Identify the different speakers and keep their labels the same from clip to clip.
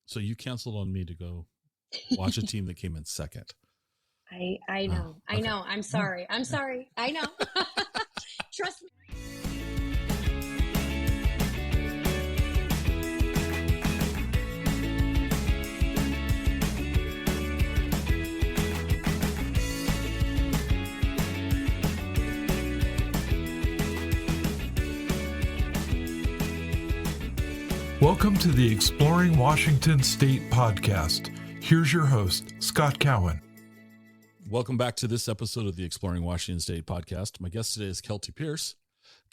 Speaker 1: So you canceled on me to go watch a team that came in second.
Speaker 2: I know.
Speaker 1: Oh, okay.
Speaker 2: I know. I'm sorry. I'm sorry. I know. Trust me.
Speaker 3: Welcome to the Exploring Washington State podcast. Here's your host, Scott Cowan.
Speaker 1: Welcome back to this episode of the Exploring Washington State podcast. My guest today is Kelty Pierce.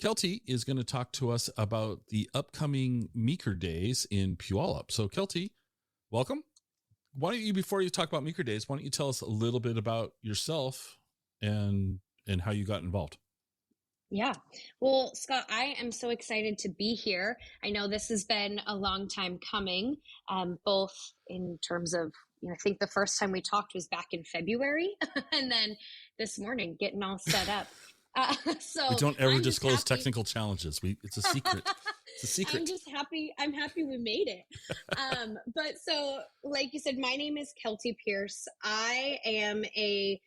Speaker 1: Kelty is going to talk to us about the upcoming Meeker Days in Puyallup. So Kelty, welcome. Why don't you, before you talk about Meeker Days, why don't you tell us a little bit about yourself and how you got involved?
Speaker 2: Yeah. Well, Scott, I am so excited to be here. I know this has been a long time coming, both in terms of, I think the first time we talked was back in February, and then this morning getting all set up. So
Speaker 1: we don't ever disclose technical challenges. It's a secret. It's a secret.
Speaker 2: I'm just happy. I'm happy we made it. But so, like you said, my name is Kelty Pierce. I am a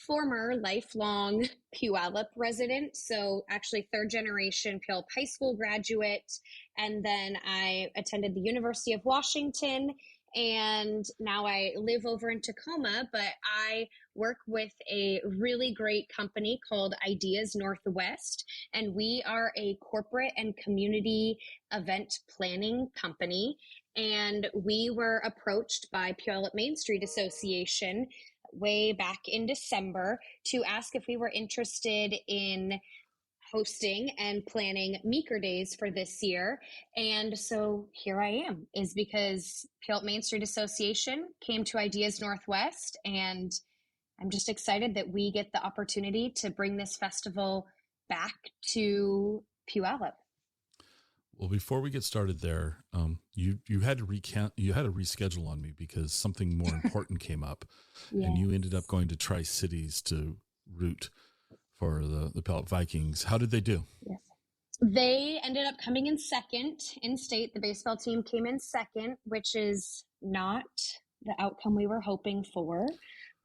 Speaker 2: former lifelong Puyallup resident. So actually third generation Puyallup High School graduate. And then I attended the University of Washington, and now I live over in Tacoma, but I work with a really great company called IdeasNW, and we are a corporate and community event planning company. And we were approached by Puyallup Main Street Association way back in December to ask if we were interested in hosting and planning Meeker Days for this year. And so here I am, is because Puyallup Main Street Association came to IdeasNW, and I'm just excited that we get the opportunity to bring this festival back to Puyallup.
Speaker 1: Well, before we get started there, you had to reschedule on me because something more important came up, yes. And you ended up going to Tri-Cities to root for the Puyallup Vikings. How did they do?
Speaker 2: Yes, they ended up coming in second in state. The baseball team came in second, which is not the outcome we were hoping for,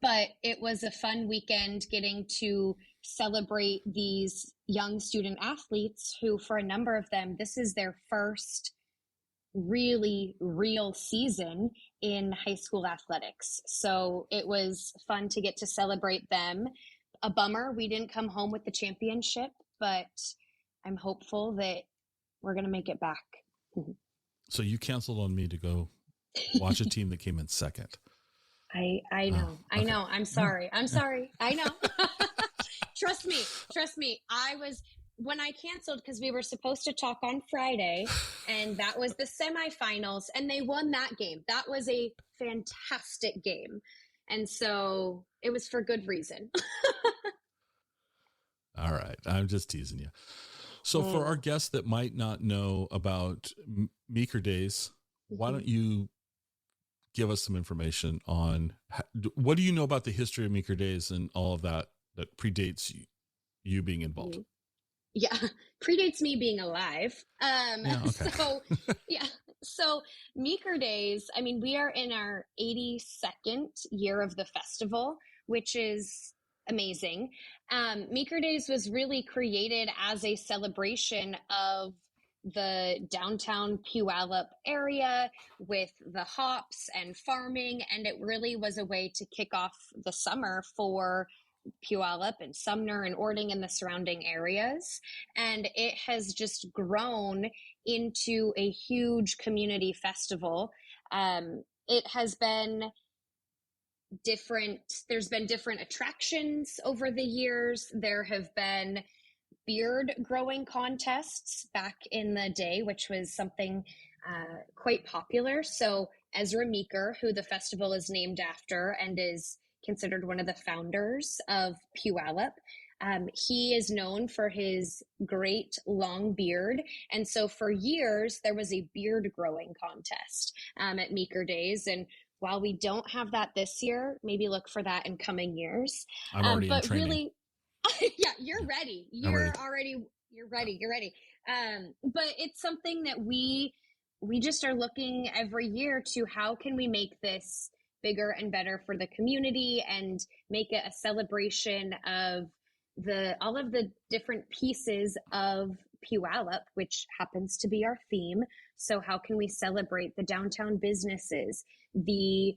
Speaker 2: but it was a fun weekend getting to celebrate these young student athletes who, for a number of them, this is their first really real season in high school athletics. So it was fun to get to celebrate them. A bummer we didn't come home with the championship, but I'm hopeful that we're going to make it back.
Speaker 1: So you canceled on me to go watch a team that came in second.
Speaker 2: I know. Oh, okay. I know. I'm sorry. I'm sorry. I know. Trust me. When I canceled, because we were supposed to talk on Friday, and that was the semifinals, and they won that game. That was a fantastic game. And so it was for good reason.
Speaker 1: All right. I'm just teasing you. So for our guests that might not know about Meeker Days, why don't you give us some information on what do you know about the history of Meeker Days and all of that predates you being involved?
Speaker 2: Yeah, predates me being alive.
Speaker 1: Okay.
Speaker 2: So Meeker Days, I mean, we are in our 82nd year of the festival, which is amazing. Meeker Days was really created as a celebration of the downtown Puyallup area with the hops and farming, and it really was a way to kick off the summer for Puyallup and Sumner and Orting and the surrounding areas. And it has just grown into a huge community festival. It has been different. There's been different attractions over the years. There have been beard growing contests back in the day, which was something quite popular. So Ezra Meeker, who the festival is named after and is considered one of the founders of Puyallup, he is known for his great long beard. And so for years, there was a beard growing contest at Meeker Days. And while we don't have that this year, maybe look for that in coming years.
Speaker 1: I'm already in training.
Speaker 2: Really, yeah, you're ready. You're ready. But it's something that we we just are looking every year to how can we make this bigger and better for the community and make it a celebration of all of the different pieces of Puyallup, which happens to be our theme. So how can we celebrate the downtown businesses, the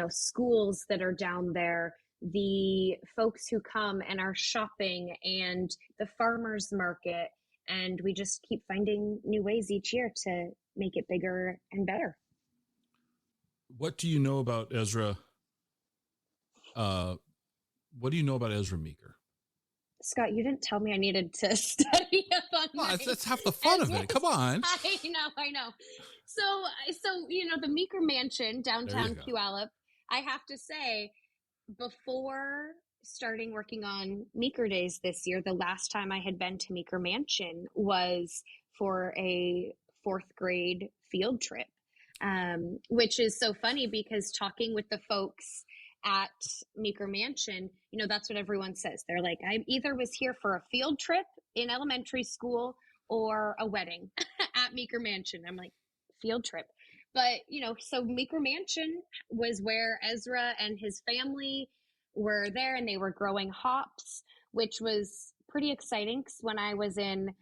Speaker 2: schools that are down there, the folks who come and are shopping, and the farmers market. And we just keep finding new ways each year to make it bigger and better.
Speaker 1: What do you know about Ezra? What do you know about Ezra Meeker?
Speaker 2: Scott, you didn't tell me I needed to study up on
Speaker 1: that's half the fun of it. Come on.
Speaker 2: I know. So, the Meeker Mansion, downtown Puyallup, I have to say, before starting working on Meeker Days this year, the last time I had been to Meeker Mansion was for a 4th grade field trip, which is so funny because talking with the folks at Meeker Mansion, that's what everyone says. They're like, I either was here for a field trip in elementary school or a wedding at Meeker Mansion. I'm like, field trip. But, so Meeker Mansion was where Ezra and his family were there, and they were growing hops, which was pretty exciting. 'Cause when I was in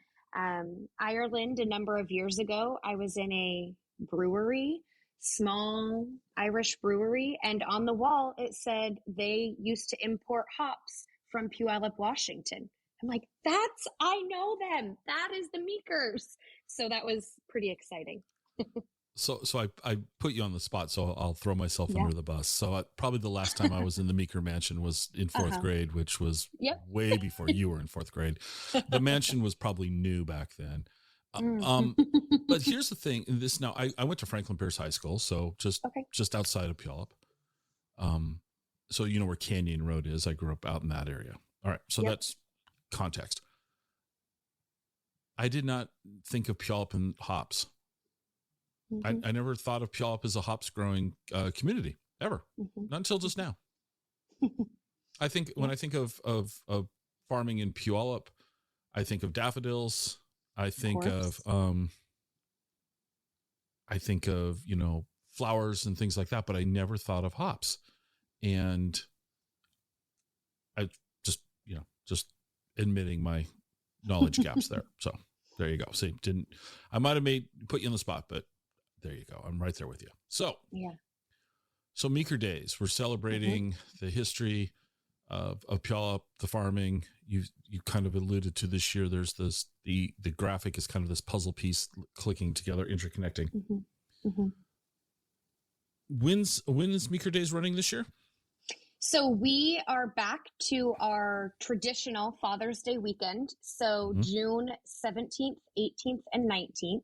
Speaker 2: Ireland a number of years ago, I was in a brewery, small Irish brewery, and on the wall it said they used to import hops from Puyallup, Washington. I'm like, I know them. That is the Meekers. So that was pretty exciting.
Speaker 1: So I put you on the spot, so I'll throw myself under the bus. So probably the last time I was in the Meeker Mansion was in 4th grade, which was way before you were in 4th grade. The mansion was probably new back then. But here's the thing. I went to Franklin Pierce High School, so just outside of Puyallup. So you know where Canyon Road is. I grew up out in that area. All right, so that's context. I did not think of Puyallup and hops. Mm-hmm. I never thought of Puyallup as a hops growing community ever, not until just now. I think when I think of farming in Puyallup, I think of daffodils. I think of flowers and things like that, but I never thought of hops. And I just admitting my knowledge gaps there. So there you go. See, I might have put you on the spot, but there you go. I'm right there with you. So Meeker Days, we're celebrating the history of Puyallup, the farming. You kind of alluded to this year. There's the graphic is kind of this puzzle piece clicking together, interconnecting. When's Meeker Days running this year?
Speaker 2: So we are back to our traditional Father's Day weekend. So June 17th, 18th, and 19th.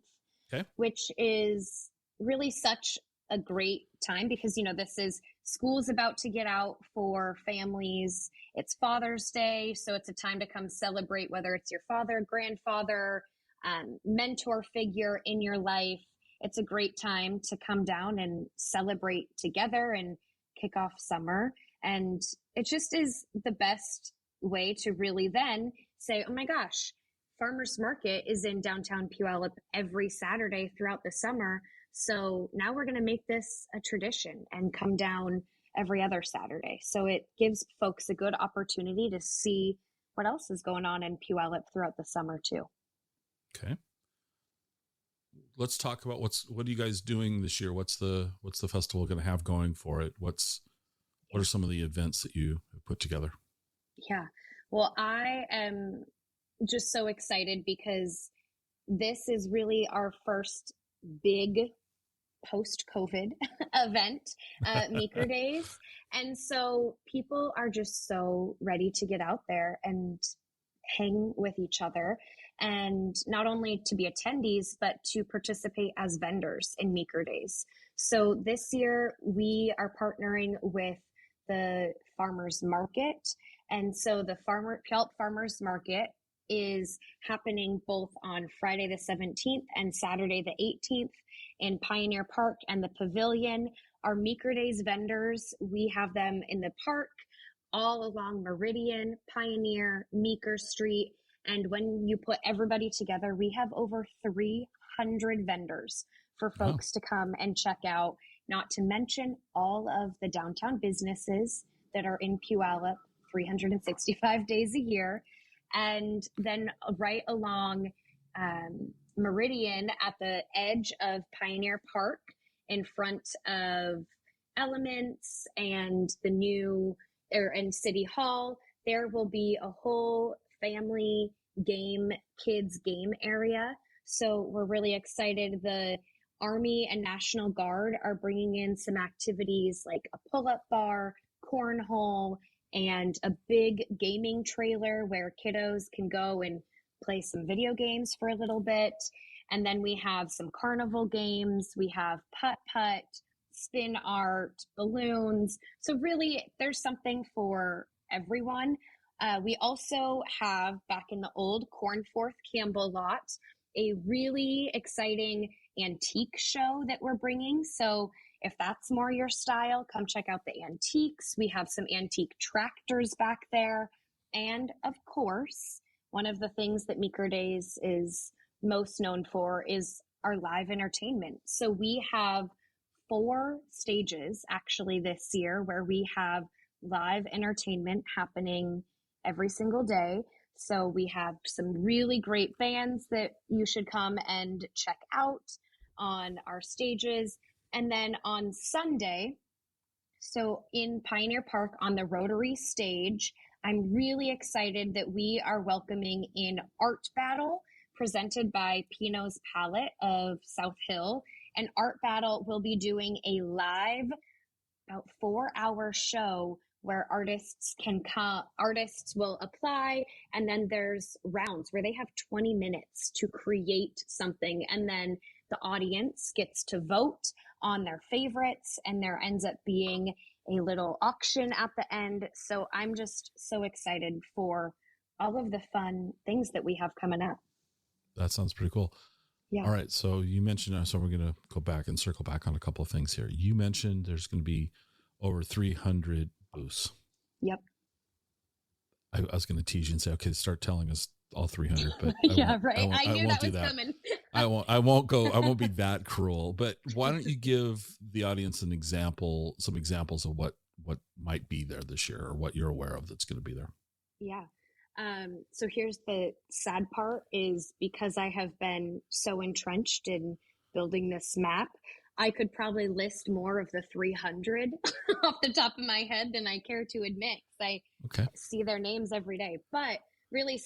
Speaker 2: Okay. Which is really such a great time because, this is school's about to get out for families. It's Father's Day. So it's a time to come celebrate, whether it's your father, grandfather, mentor figure in your life. It's a great time to come down and celebrate together and kick off summer. And it just is the best way to really then say, oh my gosh, Farmers Market is in downtown Puyallup every Saturday throughout the summer. So now we're going to make this a tradition and come down every other Saturday. So it gives folks a good opportunity to see what else is going on in Puyallup throughout the summer too.
Speaker 1: Okay. Let's talk about what are you guys doing this year? What's the festival going to have going for it? What are some of the events that you have put together?
Speaker 2: Yeah. Well, I am just so excited because this is really our first big post-COVID event, Meeker Days. And so people are just so ready to get out there and hang with each other, and not only to be attendees, but to participate as vendors in Meeker Days. So this year we are partnering with the Farmers Market. And so the Puyallup Farmers Market is happening both on Friday the 17th and Saturday the 18th in Pioneer Park and the Pavilion. Our Meeker Days vendors, we have them in the park all along Meridian, Pioneer, Meeker Street. And when you put everybody together, we have over 300 vendors for folks to come and check out, not to mention all of the downtown businesses that are in Puyallup 365 days a year. And then right along Meridian at the edge of Pioneer Park in front of Elements and and City Hall, there will be a whole family kids game area. So we're really excited. The Army and National Guard are bringing in some activities like a pull-up bar, cornhole, and a big gaming trailer where kiddos can go and play some video games for a little bit. And then we have some carnival games. We have putt-putt, spin art, balloons. So really, there's something for everyone. We also have, back in the old Cornforth Campbell lot, a really exciting antique show that we're bringing. So if that's more your style, come check out the antiques. We have some antique tractors back there. And of course, one of the things that Meeker Days is most known for is our live entertainment. So we have 4 stages actually this year where we have live entertainment happening every single day. So we have some really great bands that you should come and check out on our stages. And then on Sunday, so in Pioneer Park on the Rotary stage, I'm really excited that we are welcoming in Art Battle presented by Pino's Palette of South Hill. And Art Battle will be doing a live, about 4-hour show where artists will apply, and then there's rounds where they have 20 minutes to create something, and then the audience gets to vote on their favorites, and there ends up being a little auction at the end. So I'm just so excited for all of the fun things that we have coming up.
Speaker 1: That sounds pretty cool.
Speaker 2: Yeah.
Speaker 1: All right. So you mentioned, so we're going to go back and circle back on a couple of things here. You mentioned there's going to be over 300 booths.
Speaker 2: Yep.
Speaker 1: I was going to tease you and say, okay, start telling us all 300, but
Speaker 2: yeah, right. I knew that was
Speaker 1: that.
Speaker 2: coming.
Speaker 1: I won't be that cruel, but why don't you give the audience some examples of what might be there this year or what you're aware of that's going to be there?
Speaker 2: Yeah. So here's the sad part is because I have been so entrenched in building this map, I could probably list more of the 300 off the top of my head than I care to admit. I see their names every day, but really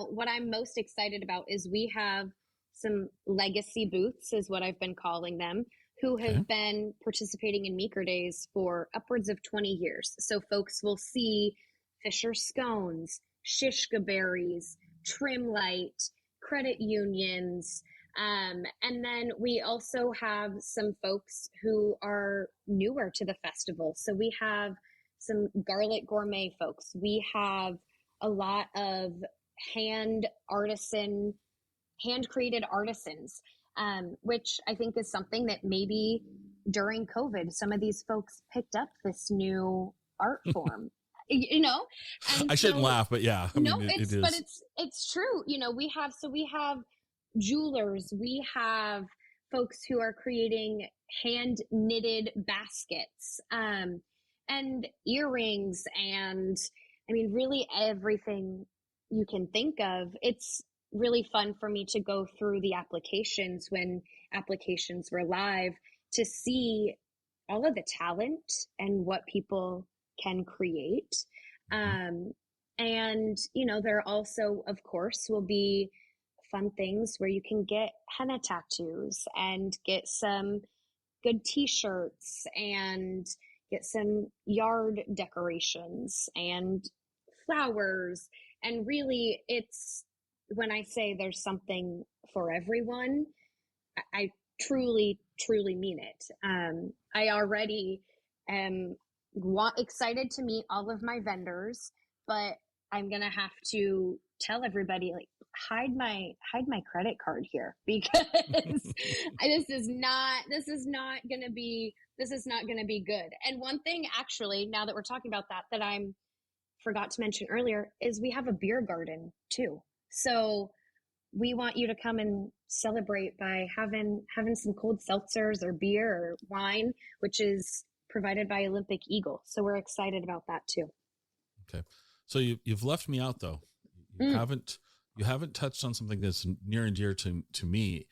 Speaker 2: what I'm most excited about is we have some legacy booths is what I've been calling them, who have been participating in Meeker Days for upwards of 20 years. So folks will see Fisher Scones, Shishka Berries, Trim Light, credit unions. And then we also have some folks who are newer to the festival. So we have some garlic gourmet folks. We have a lot of hand-created artisans, which I think is something that maybe during COVID, some of these folks picked up this new art form. And
Speaker 1: I shouldn't laugh, but yeah, it is.
Speaker 2: But it's true. We have jewelers, we have folks who are creating hand knitted baskets, and earrings, and really everything you can think of. It's really fun for me to go through the applications when applications were live to see all of the talent and what people can create. And, there also, of course, will be fun things where you can get henna tattoos and get some good t-shirts and get some yard decorations and flowers. And really, it's when I say there's something for everyone, I truly, truly mean it. I already am excited to meet all of my vendors, but I'm going to have to tell everybody, hide my credit card here, because this is not going to be good. And one thing, actually, now that we're talking about that I forgot to mention earlier, is we have a beer garden too. So we want you to come and celebrate by having some cold seltzers or beer or wine, which is provided by Olympic Eagle. So we're excited about that too.
Speaker 1: Okay. So you've left me out though. You haven't touched on something that's near and dear to me.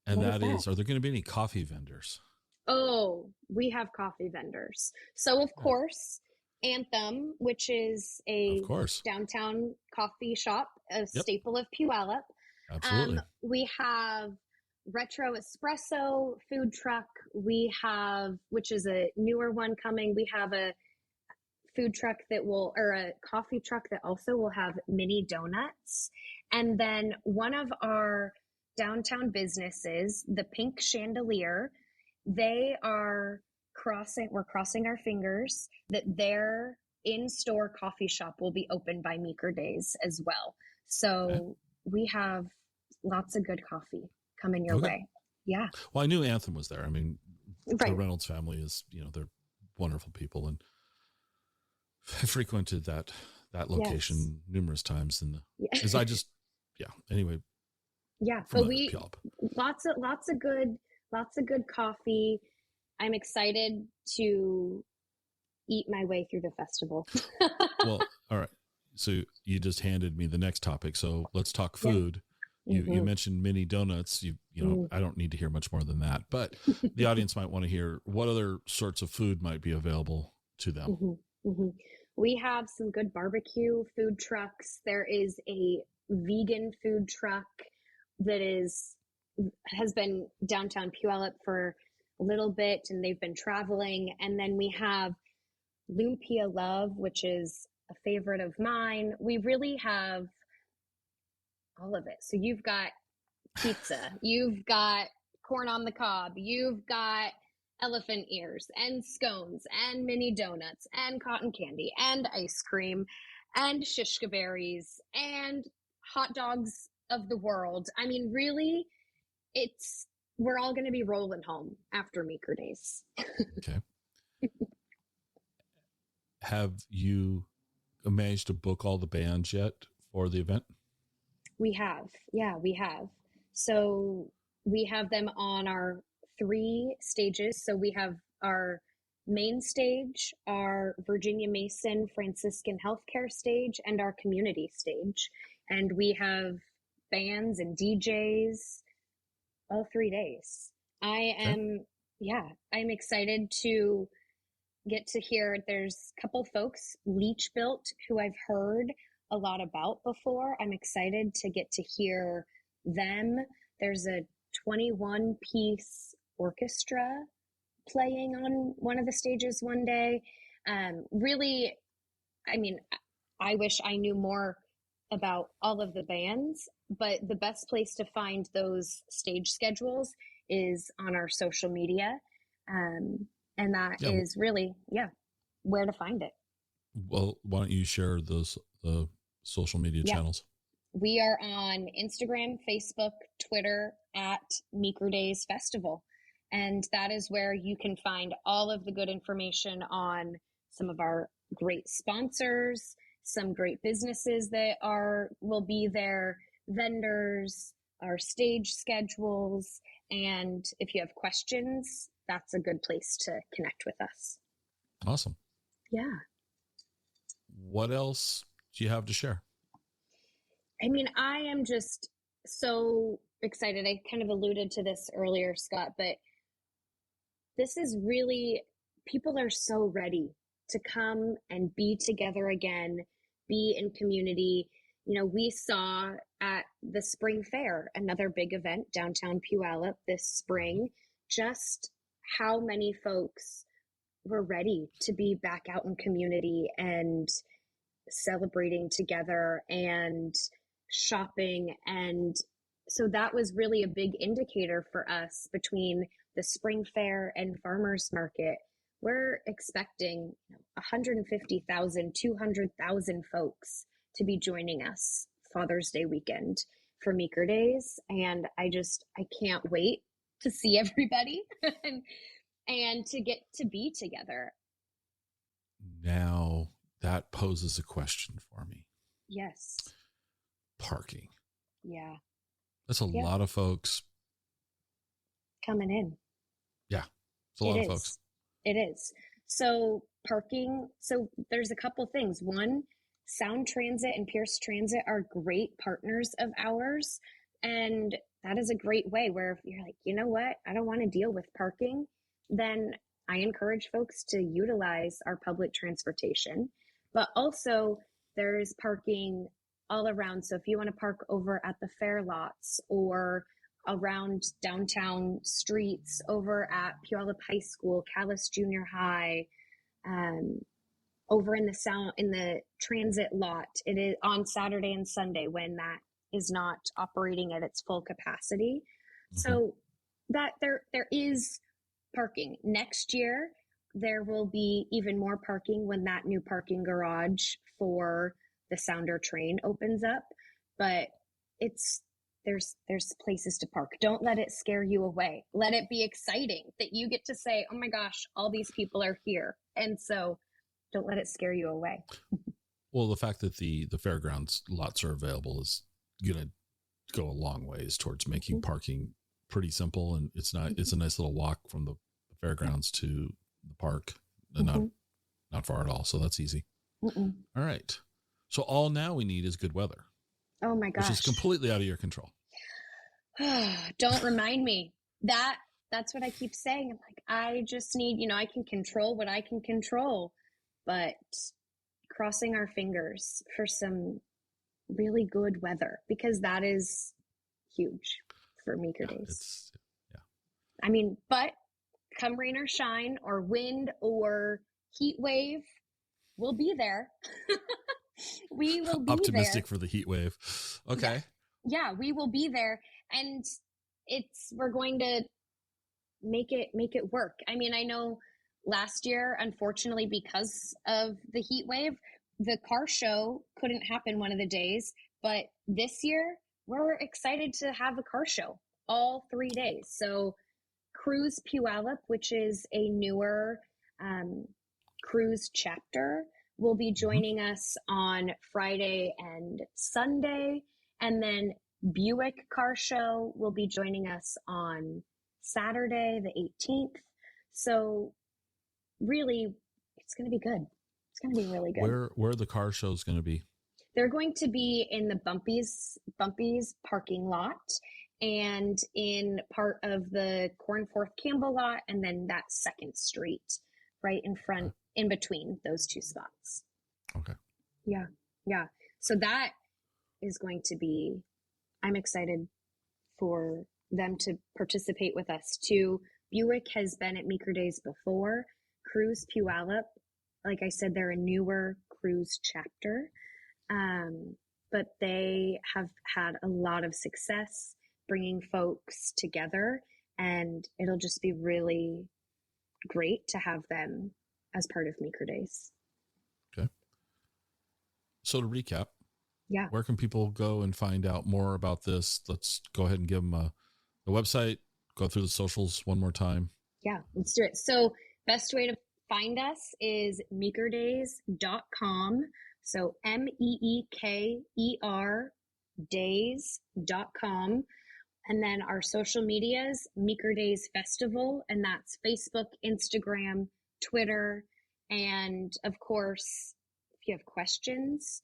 Speaker 1: And that is, are there going to be any coffee vendors?
Speaker 2: Oh, we have coffee vendors. So of course, Anthem, which is a downtown coffee shop, a staple of Puyallup.
Speaker 1: Absolutely.
Speaker 2: We have Retro Espresso food truck. We have, which is a newer one coming. We have a food truck or a coffee truck that also will have mini donuts. And then one of our downtown businesses, the Pink Chandelier, we're crossing our fingers that their in-store coffee shop will be open by Meeker Days as well. So we have lots of good coffee coming your way. Yeah.
Speaker 1: Well, I knew Anthem was there. I mean, the Reynolds family is, they're wonderful people, and I frequented that location numerous times. Anyway.
Speaker 2: Yeah. But lots of good coffee. I'm excited to eat my way through the festival.
Speaker 1: Well, all right. So you just handed me the next topic. So let's talk food. Yeah. You mentioned mini donuts. I don't need to hear much more than that, but the audience might want to hear what other sorts of food might be available to them.
Speaker 2: We have some good barbecue food trucks. There is a vegan food truck that has been downtown Puyallup for a little bit, and they've been traveling. And then we have Lumpia Love, which is a favorite of mine. We really have all of it. So you've got pizza, you've got corn on the cob, you've got elephant ears and scones and mini donuts and cotton candy and ice cream and shishka berries and hot dogs of the world. I mean, really, we're all going to be rolling home after Meeker Days.
Speaker 1: Okay. Have you managed to book all the bands yet for the event?
Speaker 2: We have. Yeah, we have. So we have them on our 3 stages. So we have our main stage, our Virginia Mason Franciscan Healthcare stage, and our community stage. And we have bands and DJs all 3 days. I'm excited to get to hear. There's a couple folks, Leech Built, who I've heard a lot about before. I'm excited to get to hear them. There's a 21-piece orchestra playing on one of the stages one day. Really, I mean, I wish I knew more about all of the bands, but the best place to find those stage schedules is on our social media. And that is really, where to find it.
Speaker 1: Well, why don't you share the social media channels?
Speaker 2: We are on Instagram, Facebook, Twitter at Meeker Days Festival. And that is where you can find all of the good information on some of our great sponsors, some great businesses that will be there, vendors, our stage schedules. And if you have questions, that's a good place to connect with us.
Speaker 1: Awesome.
Speaker 2: Yeah.
Speaker 1: What else do you have to share?
Speaker 2: I mean, I am just so excited. I kind of alluded to this earlier, Scott, but this is really, people are so ready to come and be together again, be in community. We saw at the spring fair, another big event downtown Puyallup this spring, just how many folks were ready to be back out in community and celebrating together and shopping. And so that was really a big indicator for us between the spring fair and farmers market. We're expecting 150,000, 200,000 folks to be joining us Father's Day weekend for Meeker Days. And I can't wait to see everybody and to get to be together.
Speaker 1: Now that poses a question for me.
Speaker 2: Yes.
Speaker 1: Parking.
Speaker 2: Yeah.
Speaker 1: That's a lot of folks
Speaker 2: coming in.
Speaker 1: Yeah. It's a lot of folks.
Speaker 2: It is. So parking. So there's a couple things. One, Sound Transit and Pierce Transit are great partners of ours. And that is a great way where if you're like, you know what, I don't want to deal with parking, then I encourage folks to utilize our public transportation. But also there's parking all around. So if you want to park over at the fair lots or around downtown streets, over at Puyallup High School, Callis Junior High, over in the transit lot, it is on Saturday and Sunday when that is not operating at its full capacity. Mm-hmm. So that there is parking. Next year, there will be even more parking when that new parking garage for the Sounder train opens up. But there's places to park. Don't let it scare you away. Let it be exciting that you get to say, oh my gosh, all these people are here. And so don't let it scare you away.
Speaker 1: Well, the fact that the fairgrounds lots are available is going to go a long ways towards making parking pretty simple. And it's a nice little walk from the fairgrounds to the park and not far at all. So that's easy. All right. So all now we need is good weather.
Speaker 2: Oh my gosh.
Speaker 1: Which is completely out of your control.
Speaker 2: Don't remind me. That's what I keep saying. I'm like, I just need, I can control what I can control, but crossing our fingers for some really good weather, because that is huge for Meeker Days. I mean, but come rain or shine or wind or heat wave, we'll be there. We will be
Speaker 1: optimistic
Speaker 2: there.
Speaker 1: For the heat wave. Okay.
Speaker 2: Yeah, we will be there. And we're going to make it work. I mean, I know last year, unfortunately, because of the heat wave, the car show couldn't happen one of the days, but this year we're excited to have a car show all 3 days. So Cruise Puyallup, which is a newer cruise chapter, will be joining us on Friday and Sunday. And then Buick Car Show will be joining us on Saturday, the 18th. So really, it's going to be good. It's going to be really good.
Speaker 1: Where are the car shows going to be?
Speaker 2: They're going to be in the Bumpy's parking lot and in part of the Cornforth Campbell lot, and then that 2nd Street right in front, in between those two spots.
Speaker 1: Okay.
Speaker 2: Yeah. So that is going to be, I'm excited for them to participate with us too. Buick has been at Meeker Days before. Cruise Puyallup, like I said, they're a newer cruise chapter, but they have had a lot of success bringing folks together, and it'll just be really great to have them as part of Meeker Days.
Speaker 1: Okay. So to recap,
Speaker 2: yeah,
Speaker 1: where can people go and find out more about this? Let's go ahead and give them a website, go through the socials one more time.
Speaker 2: Yeah, let's do it. So best way to find us is meekerdays.com. So MEEKER days.com. And then our social medias, Meeker Days Festival, and that's Facebook, Instagram, Twitter. And of course, if you have questions,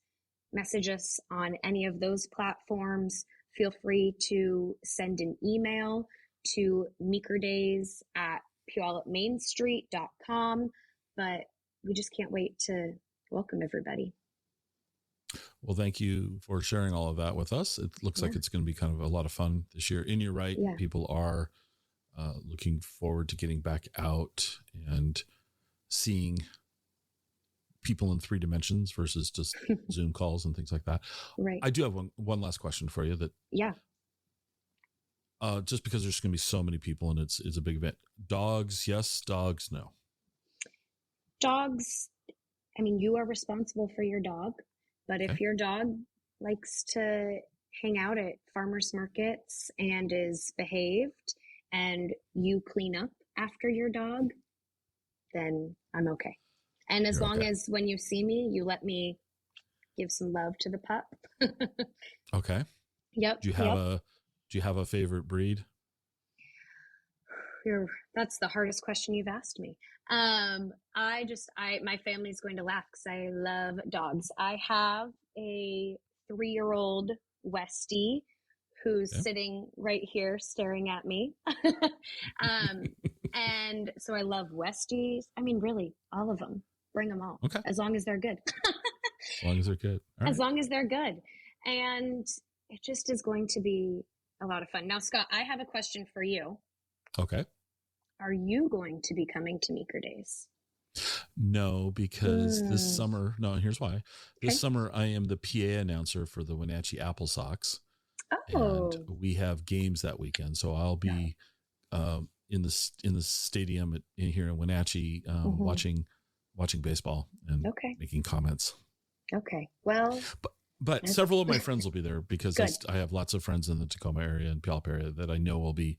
Speaker 2: message us on any of those platforms. Feel free to send an email to meekerdays@PuyallupMainStreet.com. But we just can't wait to welcome everybody.
Speaker 1: Well, thank you for sharing all of that with us. It looks like it's going to be kind of a lot of fun this year. And you're right. Yeah. People are looking forward to getting back out and seeing people in 3 dimensions versus just Zoom calls and things like that.
Speaker 2: Right.
Speaker 1: I do have one last question for you. Just because there's going to be so many people and it's a big event. Dogs, yes. Dogs, no.
Speaker 2: Dogs. I mean, you are responsible for your dog. But if your dog likes to hang out at farmers markets and is behaved and you clean up after your dog, then I'm okay. And as long as when you see me, you let me give some love to the pup.
Speaker 1: Okay.
Speaker 2: Yep.
Speaker 1: Do Do you have a favorite breed?
Speaker 2: That's the hardest question you've asked me. My family's going to laugh because I love dogs. I have a 3-year-old Westie who's sitting right here staring at me. And so I love Westies. I mean, really, all of them. Bring them all.
Speaker 1: Okay.
Speaker 2: As long as they're good.
Speaker 1: As long as they're good. All
Speaker 2: as
Speaker 1: right.
Speaker 2: long as they're good. And it just is going to be a lot of fun. Now, Scott, I have a question for you.
Speaker 1: Okay.
Speaker 2: Are you going to be coming to Meeker Days?
Speaker 1: No, because this summer, here's why. This summer, I am the PA announcer for the Wenatchee Apple Sox.
Speaker 2: Oh.
Speaker 1: And we have games that weekend. So I'll be in the stadium here in Wenatchee watching baseball and making comments.
Speaker 2: Okay. Well,
Speaker 1: but several of my friends will be there because I have lots of friends in the Tacoma area and Puyallup area that I know will be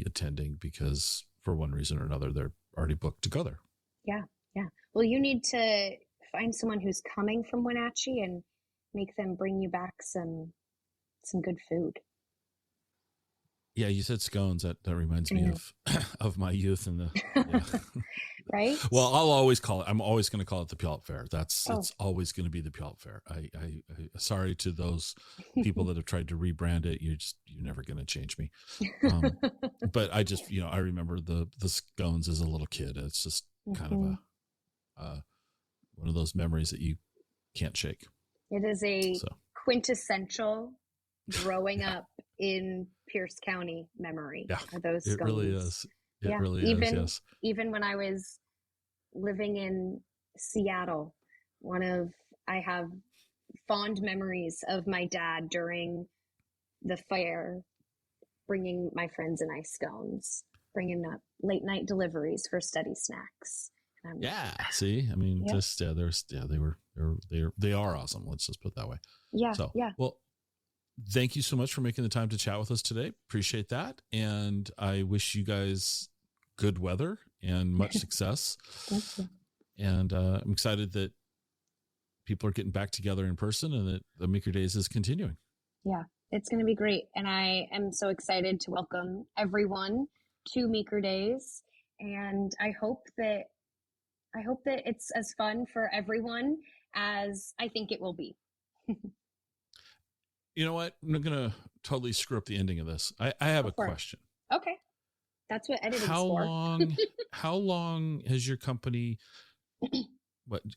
Speaker 1: attending because for one reason or another, they're already booked to go there.
Speaker 2: Yeah. Yeah. Well, you need to find someone who's coming from Wenatchee and make them bring you back some good food.
Speaker 1: Yeah, you said scones. That reminds me of my youth and
Speaker 2: Right.
Speaker 1: Well, I'm always going to call it the Puyallup Fair. It's always going to be the Puyallup Fair. I sorry to those people that have tried to rebrand it. You're never going to change me. But I just, I remember the scones as a little kid. It's just kind of one of those memories that you can't shake.
Speaker 2: It is a quintessential growing up in Pierce County memory.
Speaker 1: Yeah,
Speaker 2: are those
Speaker 1: it
Speaker 2: scones.
Speaker 1: Really is. It really is. Yes.
Speaker 2: Even when I was living in Seattle, I have fond memories of my dad during the fair, bringing my friends and I scones, bringing up late night deliveries for study snacks.
Speaker 1: See, I mean, they are awesome. Let's just put it that way.
Speaker 2: Yeah.
Speaker 1: So, well, thank you so much for making the time to chat with us today. Appreciate that. And I wish you guys good weather and much success.
Speaker 2: Thank you.
Speaker 1: And I'm excited that people are getting back together in person and that the Meeker Days is continuing. Yeah,
Speaker 2: it's going to be great. And I am so excited to welcome everyone to Meeker Days. And I hope that it's as fun for everyone as I think it will be.
Speaker 1: You know what? I'm going to totally screw up the ending of this. I have a question.
Speaker 2: Okay. That's what editing's for.
Speaker 1: How long has your company,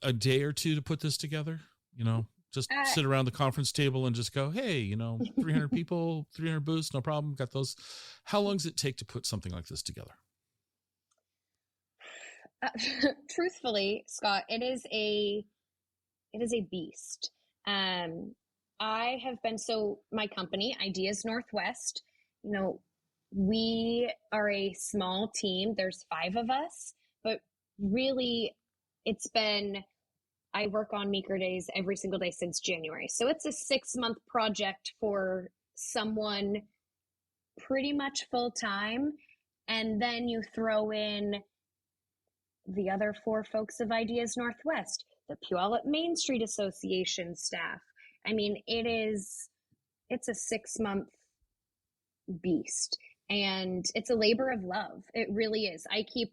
Speaker 1: a day or two to put this together? Just sit around the conference table and just go, hey, 300 people, 300 booths, no problem. Got those. How long does it take to put something like this together?
Speaker 2: Truthfully, Scott, it is a beast. I have been, my company, Ideas Northwest, we are a small team. There's 5 of us, but really I work on Meeker Days every single day since January. So it's a 6-month project for someone pretty much full time. And then you throw in the other 4 folks of Ideas Northwest, the Puyallup Main Street Association staff. I mean, it's a 6-month beast and it's a labor of love. It really is. I can't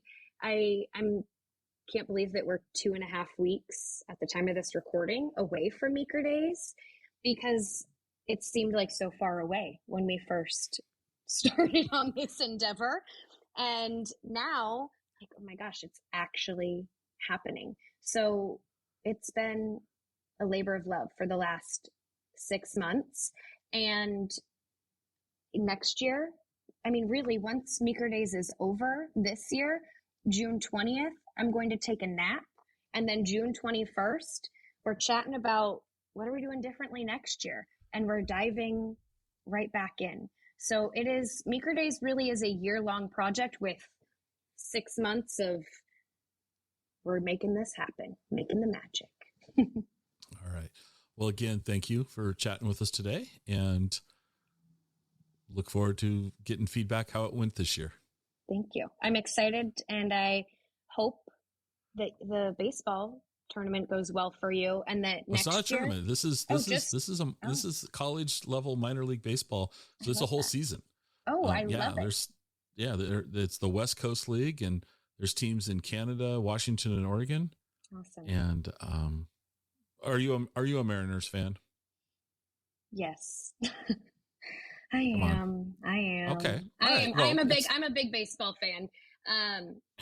Speaker 2: believe that we're 2.5 weeks at the time of this recording away from Meeker Days because it seemed like so far away when we first started on this endeavor. And now, oh my gosh, it's actually happening. So it's been a labor of love for the last 6 months. And next year, really, once Meeker Days is over this year, June 20th, I'm going to take a nap. And then June 21st, we're chatting about what are we doing differently next year? And we're diving right back in. So Meeker Days really is a year-long project with 6 months of we're making this happen, making the magic.
Speaker 1: All right. Well, again, thank you for chatting with us today and look forward to getting feedback how it went this year.
Speaker 2: Thank you. I'm excited and I hope that the baseball tournament goes well for you, and that
Speaker 1: It's
Speaker 2: next
Speaker 1: not a
Speaker 2: year,
Speaker 1: tournament. This is college level minor league baseball. So it's a whole season.
Speaker 2: Oh, I love it.
Speaker 1: It's the West Coast League, and there's teams in Canada, Washington, and Oregon.
Speaker 2: Awesome.
Speaker 1: And are you a Mariners fan?
Speaker 2: Yes. I am.
Speaker 1: Okay.
Speaker 2: I'm a big baseball fan.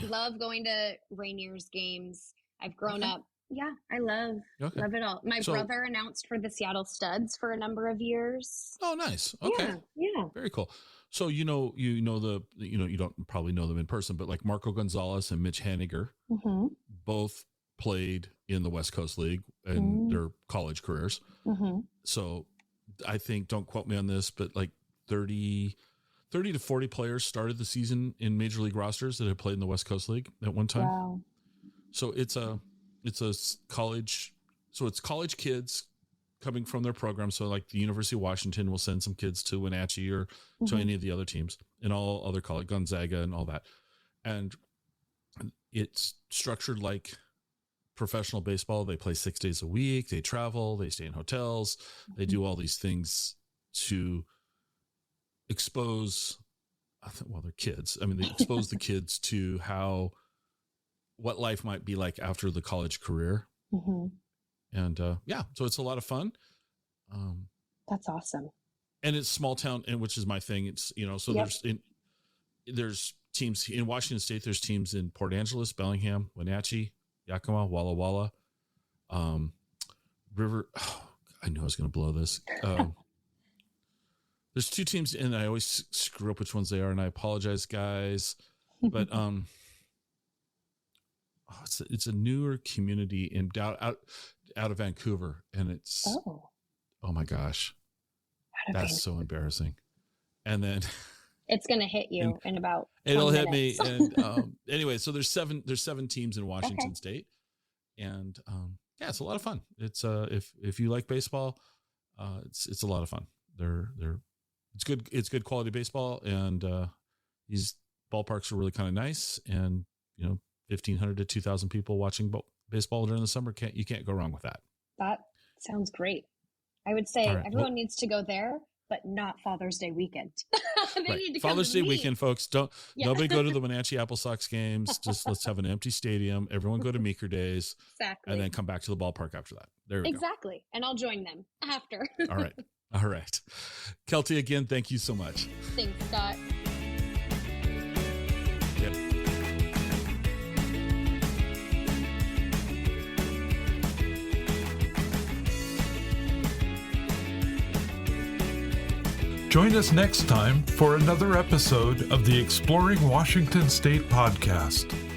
Speaker 2: Love going to Rainier's games. I've grown up. Yeah, I love it all. My brother announced for the Seattle Studs for a number of years.
Speaker 1: Oh, nice. Okay.
Speaker 2: Yeah.
Speaker 1: Very cool. So you don't probably know them in person, but like Marco Gonzalez and Mitch Haniger both played in the West Coast League in their college careers. So I think, don't quote me on this, but like 30 to 40 players started the season in major league rosters that had played in the West Coast League at one time.
Speaker 2: Wow.
Speaker 1: So it's college kids coming from their program. So like the University of Washington will send some kids to Wenatchee or to any of the other teams, and all other college, Gonzaga and all that. And it's structured like professional baseball. They play 6 days a week. They travel, they stay in hotels. They do all these things to expose, they're kids. I mean, they expose the kids to what life might be like after the college career. And so it's a lot of fun.
Speaker 2: That's awesome.
Speaker 1: And it's small town, and which is my thing. It's, so there's teams in Washington State. There's teams in Port Angeles, Bellingham, Wenatchee, Yakima, Walla Walla, River. Oh, I knew I was going to blow this. There's 2 teams, and I always screw up which ones they are, and I apologize, guys. But it's a newer community in out of Vancouver, and it's oh my gosh, that's so embarrassing. And then
Speaker 2: it's going to hit you in about 20
Speaker 1: it'll hit
Speaker 2: minutes.
Speaker 1: me. And anyway, so there's 7 teams in Washington State, and it's a lot of fun. It's if you like baseball, it's a lot of fun. It's good quality baseball, and these ballparks are really kind of nice, and 1,500 to 2,000 people watching baseball during the summer. You can't go wrong with that.
Speaker 2: That sounds great. I would say everyone needs to go there, but not Father's Day weekend. They need to
Speaker 1: Father's Day weekend, folks. Nobody go to the Wenatchee Apple Sox games. Just let's have an empty stadium. Everyone go to Meeker Days.
Speaker 2: Exactly.
Speaker 1: And then come back to the ballpark after that. There we go.
Speaker 2: Exactly. And I'll join them after.
Speaker 1: All right. Kelty, again, thank you so much.
Speaker 2: Thanks, Scott.
Speaker 3: Join us next time for another episode of the Exploring Washington State podcast.